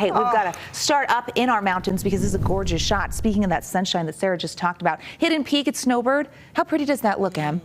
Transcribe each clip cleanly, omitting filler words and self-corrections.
Hey, we've got to start up in our mountains because this is a gorgeous shot. Speaking of that sunshine that Sarah just talked about, Hidden Peak at Snowbird. How pretty does that look, Em?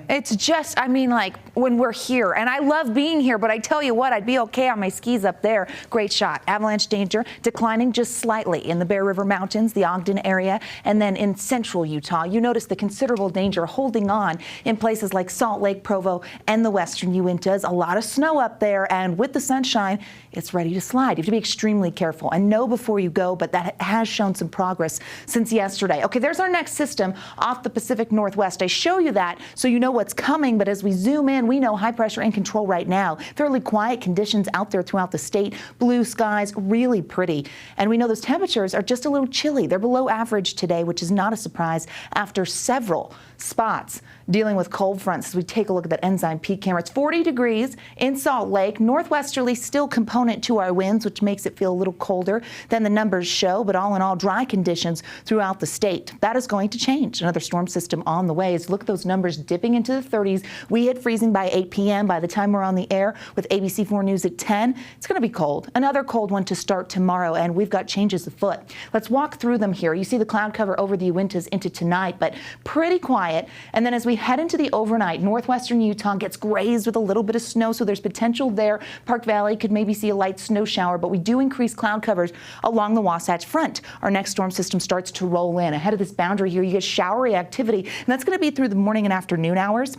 It's just, I mean, like when we're here, and I love being here, but I tell you what, I'd be okay on my skis up there. Great shot. Avalanche danger declining just slightly in the Bear River Mountains, the Ogden area, and then in central Utah. You notice the considerable danger holding on in places like Salt Lake, Provo, and the western Uintas. A lot of snow up there, and with the sunshine, it's ready to slide. You have to be extremely careful and know before you go, but that has shown some progress since yesterday. Okay, there's our next system off the Pacific Northwest. I show you that so you know what's coming, but as we zoom in, we know high pressure in control right now. Fairly quiet conditions out there throughout the state. Blue skies, really pretty. And we know those temperatures are just a little chilly. They're below average today, which is not a surprise after several spots dealing with cold fronts. As we take a look at that Ensign Peak camera, it's 40 degrees in Salt Lake. Northwesterly still component to our winds, which makes it feel a little colder than the numbers show, but all in all, dry conditions throughout the state. That is going to change. Another storm system on the way. As look at those numbers dipping into the 30s. We hit freezing by 8 p.m. By the time we're on the air with ABC4 News at 10, it's going to be cold. Another cold one to start tomorrow, and we've got changes afoot. Let's walk through them here. You see the cloud cover over the Uintas into tonight, but pretty quiet. And then as we head into the overnight, northwestern Utah gets grazed with a little bit of snow, so there's potential there. Park Valley could maybe see a light snow shower, but we do increase cloud covers along the Wasatch Front. Our next storm system starts to roll in. Ahead of this boundary here, you get showery activity, and that's going to be through the morning and afternoon hours.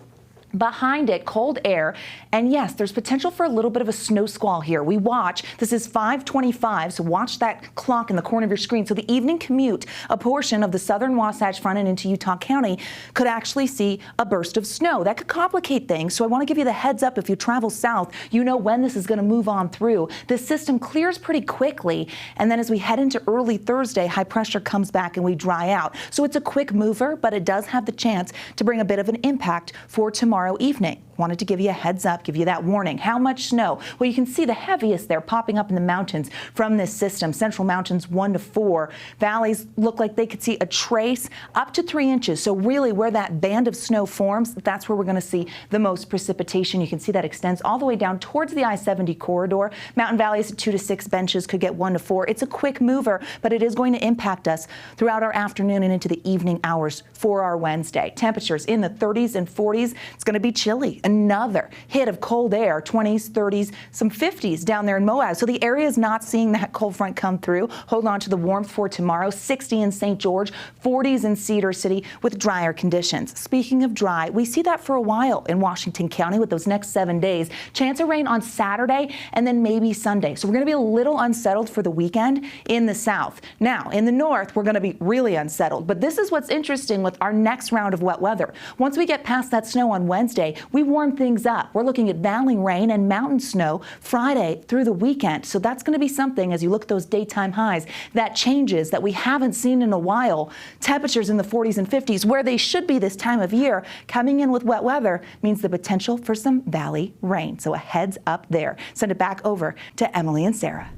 Behind it, cold air, and yes, there's potential for a little bit of a snow squall here. We watch, this is 5:25, so watch that clock in the corner of your screen. So the evening commute, a portion of the southern Wasatch Front and into Utah County could actually see a burst of snow. That could complicate things, so I want to give you the heads up. If you travel south, you know when this is going to move on through. This system clears pretty quickly, and then as we head into early Thursday, high pressure comes back and we dry out. So it's a quick mover, but it does have the chance to bring a bit of an impact for tomorrow evening. Wanted to give you a heads up, give you that warning. How much snow? Well, you can see the heaviest there popping up in the mountains from this system. Central mountains 1 to 4. Valleys look like they could see a trace up to 3 inches. So really where that band of snow forms, that's where we're going to see the most precipitation. You can see that extends all the way down towards the I-70 corridor. Mountain valleys 2 to 6 benches could get 1 to 4. It's a quick mover, but it is going to impact us throughout our afternoon and into the evening hours for our Wednesday. Temperatures in the 30s and 40s. It's going to be chilly. Another hit of cold air, 20s, 30s, some 50s down there in Moab. So the area is not seeing that cold front come through. Hold on to the warmth for tomorrow. 60 in St. George, 40s in Cedar City with drier conditions. Speaking of dry, we see that for a while in Washington County with those next 7 days. Chance of rain on Saturday and then maybe Sunday. So we're going to be a little unsettled for the weekend in the south. Now, in the north, we're going to be really unsettled. But this is what's interesting with our next round of wet weather. Once we get past that snow on Wednesday, we warm things up. We're looking at valley rain and mountain snow Friday through the weekend. So that's going to be something as you look at those daytime highs that changes that we haven't seen in a while. Temperatures in the 40s and 50s where they should be this time of year. Coming in with wet weather means the potential for some valley rain. So a heads up there. Send it back over to Emily and Sarah.